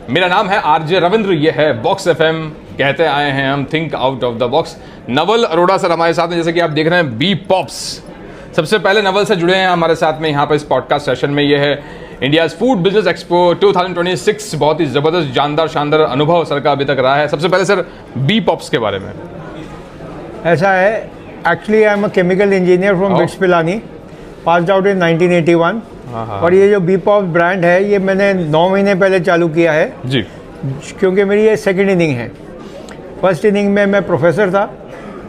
मेरा नाम है आरजे रविंद्र, ये है बॉक्स एफएम। कहते आए हैं हम think out of the box. Naval Arora sir हमारे साथ हैं, जैसे कि आप देख रहे हैं बी पॉप्स। सबसे पहले नवल से जुड़े हैं हमारे साथ में यहाँ पर इस पॉडकास्ट सेशन में। ये है इंडिया फूड बिजनेस एक्सपो 2026। बहुत ही ज़बरदस्त जानदार शानदार अनुभव सर का अभी तक रहा है। सबसे पहले सर बी पॉप्स के बारे में। ऐसा है, actually I am a chemical engineer from bits Pilani, passed out in 1981। और ये जो बी पॉप्स ब्रांड है ये मैंने 9 महीने पहले चालू किया है जी, क्योंकि मेरी ये सेकंड इनिंग है। फर्स्ट इनिंग में मैं प्रोफेसर था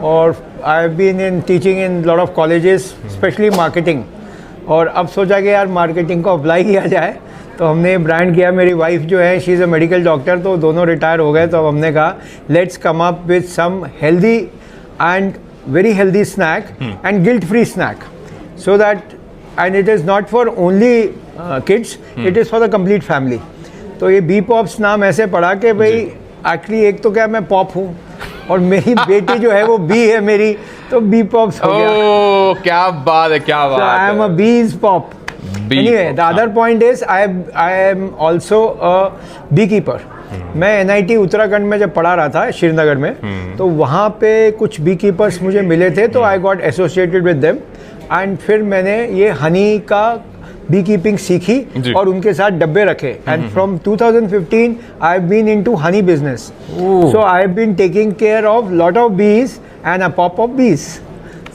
और I have been in teaching in lot of colleges, especially marketing. और अब सोचा कि यार मार्केटिंग को अप्लाई किया जाए, तो हमने ब्रांड किया। मेरी वाइफ जो है she is a medical doctor, तो दोनों रिटायर हो गए। तो अब हमने कहा let's come up with some healthy and very healthy snack and guilt free snack, so that and it is not for only kids, it is for the complete family. तो ये बी पॉप्स नाम ऐसे पड़ा कि भाई actually एक तो क्या मैं पॉप हूँ और मेरी बेटी जो है वो बी है मेरी, तो बी पॉप्स हो गया। ओह क्या बात है, क्या बात है। आई एम अ बीज pop. Anyway, the other point is I am also a beekeeper. मैं NIT उत्तराखंड में जब पढ़ा रहा था श्रीनगर में, तो वहाँ पे कुछ बी कीपर्स मुझे मिले थे, तो I got associated with them and फिर मैंने ये हनी का बी कीपिंग सीखी और उनके साथ डब्बे रखे। And from 2015 I have been into honey business, so I have been taking care of lot of bees and a pop of bees.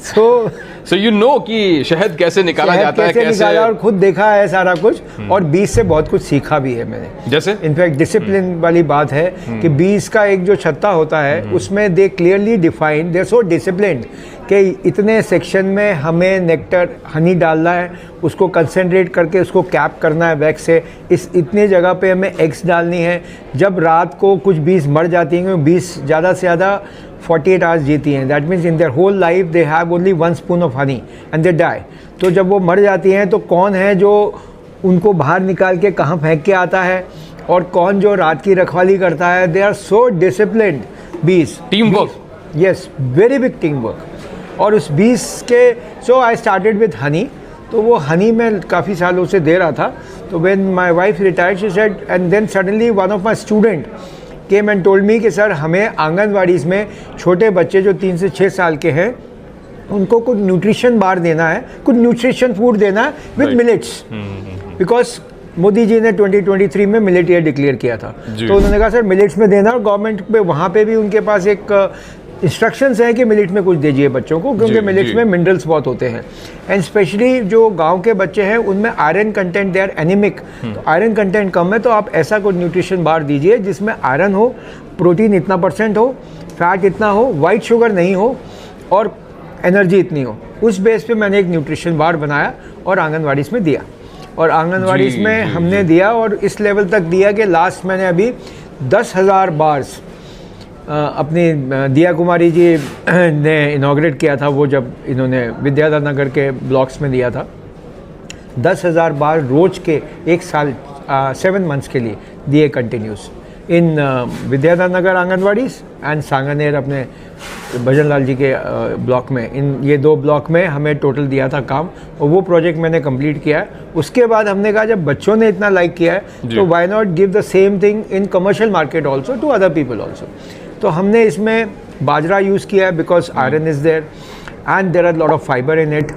So you know कि शहद कैसे निकाला जाता है, कैसे निकाला, और खुद देखा है सारा कुछ, और बीज से बहुत कुछ सीखा भी है मैंने। जैसे इनफैक्ट डिसिप्लिन वाली बात है कि बीज का एक जो छत्ता होता है उसमें they clearly defined, they so disciplined कि इतने सेक्शन में हमें नेक्टर हनी डालना है, उसको कंसंट्रेट करके उसको कैप करना है वैक्स से, इस इतनी जगह पे हमें एग्स डालनी है। जब रात को कुछ बीज मर जाती हैं, क्योंकि बीज ज़्यादा से ज़्यादा 48 आवर्स जीती हैं, that means in their whole life they have only 1 spoon of honey and they die. तो जब वो मर जाती हैं तो कौन है जो उनको बाहर निकाल के कहाँ फेंक के आता है, और कौन जो रात की रखवाली करता है। दे आर सो डिसिप्लिन्ड बीज। Team work, yes, very big team work. और उस बीज के सो आई स्टार्टेड विद हनी, तो वो हनी मैं काफ़ी सालों से दे रहा था। तो when my wife retired she said, and then suddenly one of my student came and told me कि सर हमें आंगनवाड़ी में छोटे बच्चे जो 3 से 6 साल के हैं उनको कुछ न्यूट्रिशन बार देना है, कुछ न्यूट्रिशन फूड देना है with millets, because Modi ji ने 2023 में मिलेट ईयर डिक्लेयर किया था। तो उन्होंने कहा सर मिलेट्स में देना, और गवर्नमेंट पे वहाँ पे भी उनके पास एक इंस्ट्रक्शंस हैं कि मिलेट में कुछ दीजिए बच्चों को, क्योंकि मिलेट्स में मिनरल्स बहुत होते हैं। एंड स्पेशली जो गांव के बच्चे हैं उनमें iron content, they are anemic, तो आयरन कंटेंट कम है। तो आप ऐसा कोई न्यूट्रिशन बार दीजिए जिसमें आयरन हो, प्रोटीन इतना % हो, फैट इतना हो, वाइट शुगर नहीं हो, और एनर्जी इतनी हो। उस बेस पे मैंने एक न्यूट्रिशन बार बनाया और आंगनवाड़ी में दिया, और आंगनवाड़ी में हमने दिया, और इस लेवल तक दिया कि लास्ट मैंने अभी 10,000 बार्स अपनी दिया कुमारी जी ने इनॉग्रेट किया था, वो जब इन्होंने विद्याधर नगर के ब्लॉक्स में दिया था। 10,000 बार रोज के 1 साल 7 मंथ्स के लिए दिए continuous in Vidyadhar Nagar anganwadi and Sanganer अपने भजन लाल जी के ब्लॉक में। इन ये 2 ब्लॉक में हमें टोटल दिया था काम, और वो प्रोजेक्ट मैंने कंप्लीट किया है। उसके बाद हमने कहा जब बच्चों ने इतना लाइक किया है तो why not give the same thing in commercial market also to other people also. तो हमने इसमें बाजरा यूज़ किया है because iron is there and there are lot of fibre in it.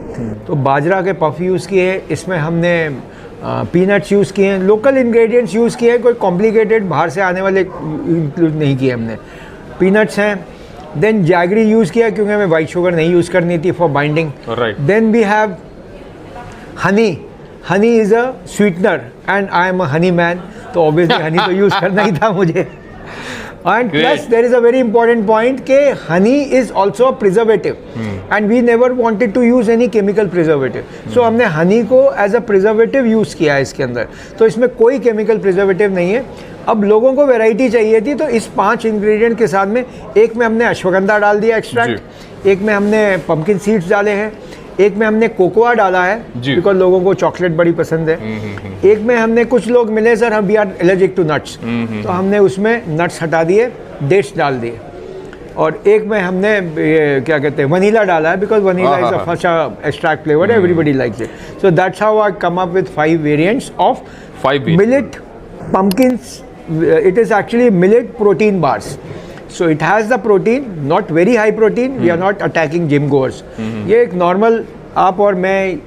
तो बाजरा के पफ यूज़ किए हैं, इसमें हमने पीनट्स यूज़ किए हैं, लोकल इंग्रेडिएंट्स यूज़ किए हैं, कोई कॉम्प्लिकेटेड बाहर से आने वाले इंक्लूड नहीं किए हमने। पीनट्स हैं, देन जैगरी यूज़ किया क्योंकि हमें वाइट शुगर नहीं यूज़ करनी थी for binding. Then we have honey, honey is a sweetener and I am a honey man, तो ऑब्वियसली हनी तो यूज़ करना ही था मुझे। And plus there is a very important point कि honey is also a preservative and we never wanted to use any chemical preservative. So हमने honey को as a preservative use किया है इसके अंदर, तो इसमें कोई chemical preservative नहीं है। अब लोगों को वैरायटी चाहिए थी, तो इस 5 इंग्रेडिएंट के साथ में एक में हमने अश्वगंधा डाल दिया एक्सट्रैक्ट, एक में हमने पम्पकिन सीड्स डाले हैं, एक में हमने कोकोआ डाला है बिकॉज लोगों को चॉकलेट बड़ी पसंद है, एक में हमने कुछ लोग मिले सर हम we are allergic to nuts, तो हमने उसमें नट्स हटा दिए, डेट्स डाल दिए, और एक में हमने ये क्या कहते हैं वनीला डाला है because vanilla is a first extract flavour, everybody likes it. So that's how I come up with 5 variants of 5 millet, pumpkins, it is actually millet protein bars. So it has the protein, not very high protein. We are not attacking gym goers. ये एक normal आप और मैं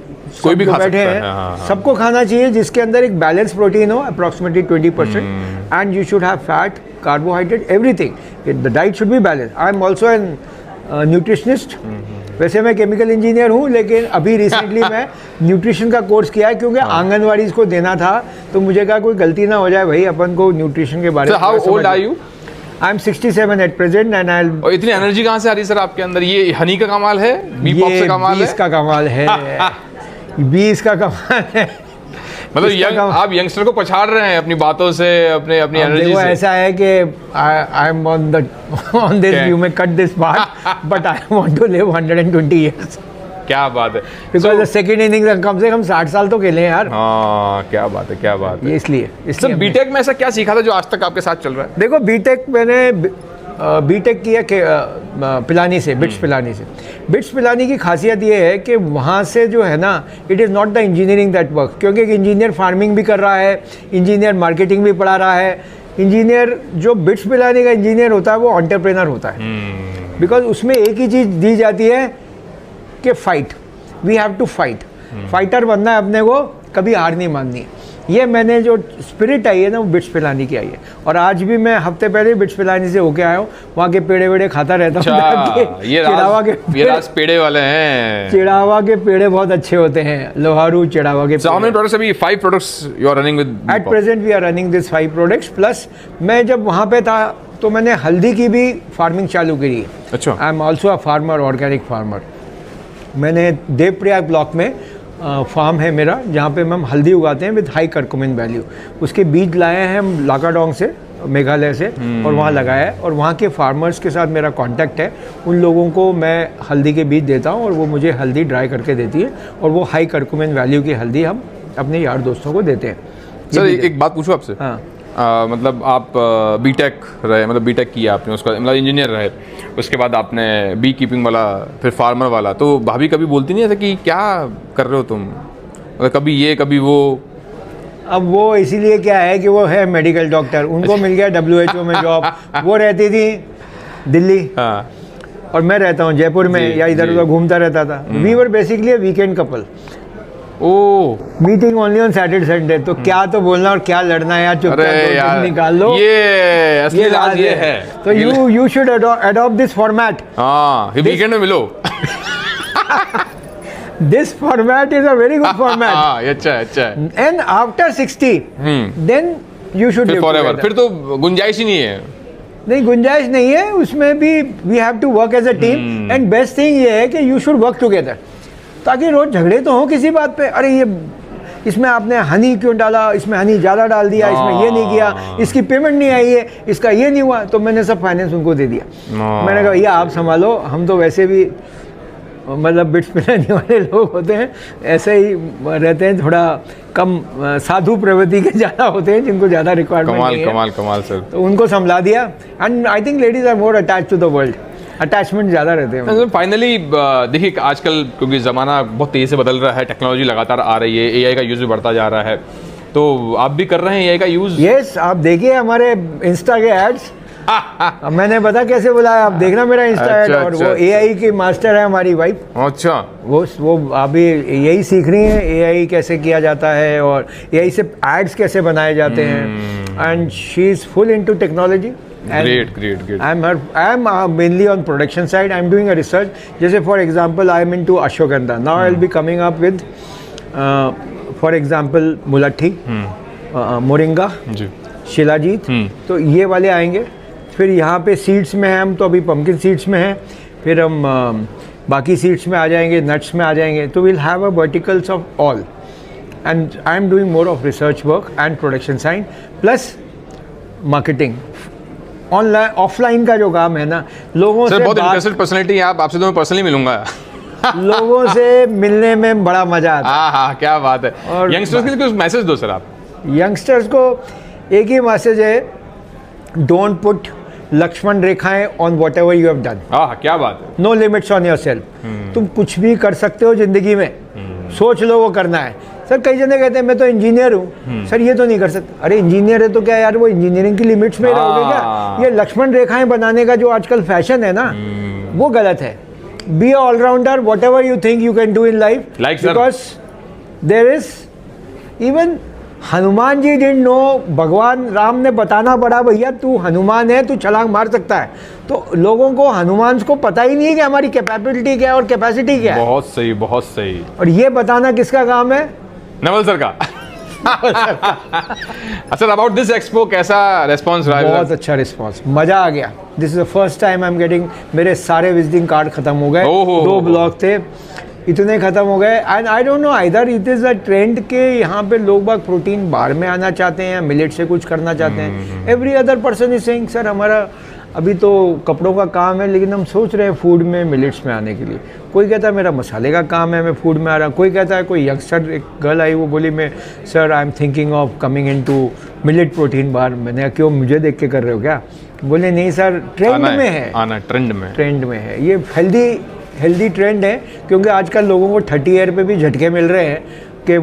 कोई भी सब जो खा बैठे सकता है, हैं, हाँ, हाँ। सबको खाना चाहिए जिसके अंदर एक बैलेंस प्रोटीन हो, approximately 20%, and you should have fat, carbohydrate, everything. The diet should be balance. I am also an nutritionist. वैसे मैं केमिकल इंजीनियर हूँ, लेकिन अभी रिसेंटली मैं न्यूट्रिशन का कोर्स किया है, क्योंकि आंगनवाड़ी को देना था, तो मुझे कहा कोई गलती ना हो जाए भाई, अपन को न्यूट्रिशन के बारे में. How old are you? I am 67 at present and I. और इतनी एनर्जी कहाँ से आ रही है सर आपके अंदर? ये हनी का कमाल है, बी पॉप से कमाल है? 20 का कमाल है. 20 का कमाल है. मतलब आप यंगस्टर को पछाड़ रहे हैं अपनी बातों से, अपनी एनर्जी देखो, से. ऐसा है कि I am on this, you may cut this part, but I want to live 120 years. क्या बात है. बिकॉज द सेकंड इनिंग कम से कम 60 साल तो खेले यार. हाँ, क्या बात है, क्या बात है. ये इसलिए सर बीटेक में ऐसा क्या सीखा था जो आज तक आपके साथ चल रहा है? देखो, बीटेक मैंने बीटेक किया पिलानी से, बिट्स पिलानी से. बिट्स पिलानी की खासियत ये है कि वहाँ से जो है ना, it is not the engineering that work, क्योंकि एक इंजीनियर फार्मिंग भी कर रहा है, इंजीनियर मार्केटिंग भी पढ़ा रहा है. इंजीनियर जो बिट्स पिलानी का इंजीनियर होता है वो एंटरप्रेनर होता है. बिकॉज उसमें एक ही चीज़ दी जाती है कि fight, we have to fight. Fighter बनना है अपने को, कभी हार नहीं माननी. ये मैंने जो स्पिरिट आई है ना, वो बिट्स पिलानी की आई है. और आज भी मैं हफ्ते पहले बिट्स पिलानी से होके आया हूँ. वहाँ के पेड़े वेड़े खाता रहता हूँ. ये राज पेड़े वाले हैं. चिड़ावा के पेड़े बहुत अच्छे होते हैं, लोहारू चिड़ावा के. So how many products अभी 5 products you are running with? At present we are running this 5 products. Plus मैं जब वहाँ पे था तो मैंने हल्दी की भी फार्मिंग चालू करी है. अच्छा. I am also a farmer, organic farmer. मैंने देवप्रयाग ब्लॉक में फार्म है मेरा, जहाँ पे हम हल्दी उगाते हैं विद हाई करकुमिन वैल्यू. उसके बीज लाए हैं हम लाकाडोंग से, मेघालय से, और वहाँ लगाया है. और वहाँ के फार्मर्स के साथ मेरा कांटेक्ट है. उन लोगों को मैं हल्दी के बीज देता हूँ और वो मुझे हल्दी ड्राई करके देती है, और वो हाई करकुमिन वैल्यू की हल्दी हम अपने यार दोस्तों को देते हैं. सर एक बात पूछूं आपसे? हाँ. मतलब आप बीटेक रहे, मतलब बीटेक किया आपने, उसका मतलब इंजीनियर रहे, उसके बाद आपने बी कीपिंग वाला, फिर फार्मर वाला. तो भाभी कभी बोलती नहीं है कि क्या कर रहे हो तुम, मतलब कभी ये कभी वो? अब वो इसीलिए क्या है कि वो है मेडिकल डॉक्टर, उनको मिल गया WHO में जॉब. वो रहती थी दिल्ली. हाँ. और मैं रहता हूँ जयपुर में, या इधर उधर घूमता रहता था. We were basically weekend couple. Meeting only on Saturday Sunday. तो क्या तो बोलना और क्या लड़ना है यार, चुपचाप निकाल लो. ये असली राज ये है. तो you should adopt this format. हाँ, वीकेंड में मिलो. This format is a very good format. हाँ, अच्छा है, अच्छा है. And after 60 then you should live forever. फिर तो गुंजाइश ही नहीं है. नहीं, गुंजाइश नहीं है उसमें भी. We have to work as a team. And best thing ये है कि यू शुड वर्क टुगेदर, ताकि रोज झगड़े तो हो किसी बात पे. अरे ये इसमें आपने हनी क्यों डाला, इसमें हनी ज़्यादा डाल दिया, इसमें ये नहीं किया, इसकी पेमेंट नहीं आई है, इसका ये नहीं हुआ. तो मैंने सब फाइनेंस उनको दे दिया. मैंने कहा भैया आप संभालो, हम तो वैसे भी मतलब बिट्स पिलाने वाले लोग होते हैं, ऐसे ही रहते हैं, थोड़ा कम साधु प्रवृत्ति के ज़्यादा होते हैं, जिनको ज़्यादा रिक्वायरमेंट नहीं है. कमाल कमाल सर. तो उनको संभला दिया. And I think ladies are more attach to the world. Attachment ज़्यादा रहते हैं. फाइनली देखिए, आजकल क्योंकि ज़माना बहुत तेज़ी से बदल रहा है, टेक्नोलॉजी लगातार आ रही है, AI का यूज़ भी बढ़ता जा रहा है, तो आप भी कर रहे हैं AI का यूज़? यस, आप देखिए हमारे इंस्टा के एड्स. मैंने पता कैसे बुलाया, आप देखना मेरा इंस्टा एड. और वो AI की मास्टर है हमारी वाइफ. अच्छा. वो अभी यही सीख रही हैं, AI कैसे किया जाता है और AI से एड्स कैसे बनाए जाते हैं. And she is full into technology. Great. I am mainly on production side. I am doing a research. जैसे for example, I am into ashwagandha. Now I will be coming up with, for example, mulethi, moringa, shilajit. तो ये वाले आएंगे. फिर यहाँ पे seeds में हैं हम, तो अभी पम्पकिन सीड्स में हैं. फिर हम बाकी सीड्स में आ जाएंगे, नट्स में आ जाएंगे. तो we'll have a verticals of all. And I am doing more of research work and production side plus marketing. Online offline का जो काम है ना, लोगों से बहुत इंटरेस्टेड पर्सनालिटी है आप. आपसे तो मैं पर्सनली मिलूंगा. लोगों से मिलने में बड़ा मजा आता है. हाँ, क्या बात है. और यंगस्टर्स के लिए कुछ मैसेज दो सर आप. यंगस्टर्स को एक ही मैसेज है, डोंट पुट लक्ष्मण रेखाएं on whatever you have done. क्या बात है. No limits on yourself. तुम कुछ भी कर सकते हो जिंदगी में. सोच लो वो करना है, सर कई जने कहते हैं मैं तो इंजीनियर हूँ, सर ये तो नहीं कर सकते। अरे इंजीनियर है तो क्या यार, वो इंजीनियरिंग की लिमिट्स में रहोगे क्या? ये लक्ष्मण रेखाएं बनाने का जो आजकल फैशन है ना, वो गलत है। Be allrounder, whatever you think you can do in life, because there is even Hanuman ji didn't know, भगवान राम ने बताना पड़ा भैया तू हनुमान है, तू छलांग मार सकता है। तो लोगों को, हनुमान को पता ही नहीं है कि हमारी कैपेबिलिटी क्या है और कैपेसिटी क्या है। बहुत सही, बहुत सही। और ये बताना किसका काम है? नवल सर का। अच्छा, अबाउट दिस एक्सपो कैसा रिस्पांस रहा? बहुत अच्छा रिस्पांस, मजा आ गया। This is the first time I am getting, मेरे सारे विजिटिंग कार्ड खत्म हो गए, 2 ब्लॉक थे, इतने खत्म हो गए। And I don't know either it is a trend के यहाँ पे लोग बाग प्रोटीन बार में आना चाहते हैं, मिलेट से कुछ करना चाहते हैं। Every other person is saying sir हमारा अभी तो कपड़ों का काम है, लेकिन हम सोच रहे हैं फूड में, मिलेट्स में आने के लिए। कोई कहता है मेरा मसाले का काम है, मैं फूड में आ रहा हूँ। कोई कहता है, कोई यंगस्टर, एक गर्ल आई, वो बोली मैं sir I am thinking of coming into millet protein bar. मैंने कहा क्यों, मुझे देख के कर रहे हो क्या? बोले नहीं सर, ट्रेंड में है, आना ट्रेंड में है, ये हेल्दी ट्रेंड है, क्योंकि आजकल लोगों को 30 ईयर पे भी झटके मिल रहे हैं कि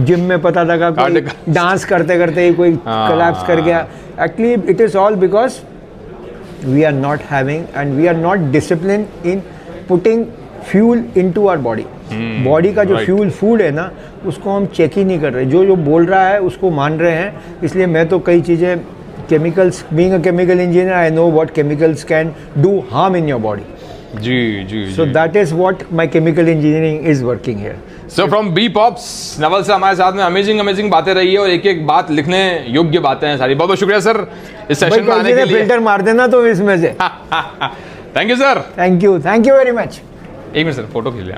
जिम में पता लगा कोई डांस करते करते ही कोई कोलैप्स कर गया। Actually it is all because we are not having and we are not discipline in putting fuel into our body. Body का जो फ्यूल फूड है ना, उसको हम चेक ही नहीं कर रहे। जो बोल रहा है उसको मान रहे हैं। इसलिए मैं तो कई चीज़ें, chemicals, being a chemical engineer I know what chemicals can do harm in your body. जी। So that is what my chemical engineering is working here. So from B Pops, Naval से हमारे साथ में अमेजिंग बातें रही है, और एक बात लिखने योग्य बातें हैं सारी। बहुत बहुत शुक्रिया सर इस सेशन में आने के लिए। फिल्टर मार देना तो इसमें से। Thank you sir. Thank you very much. एक मिनट सर, फोटो खींच लें।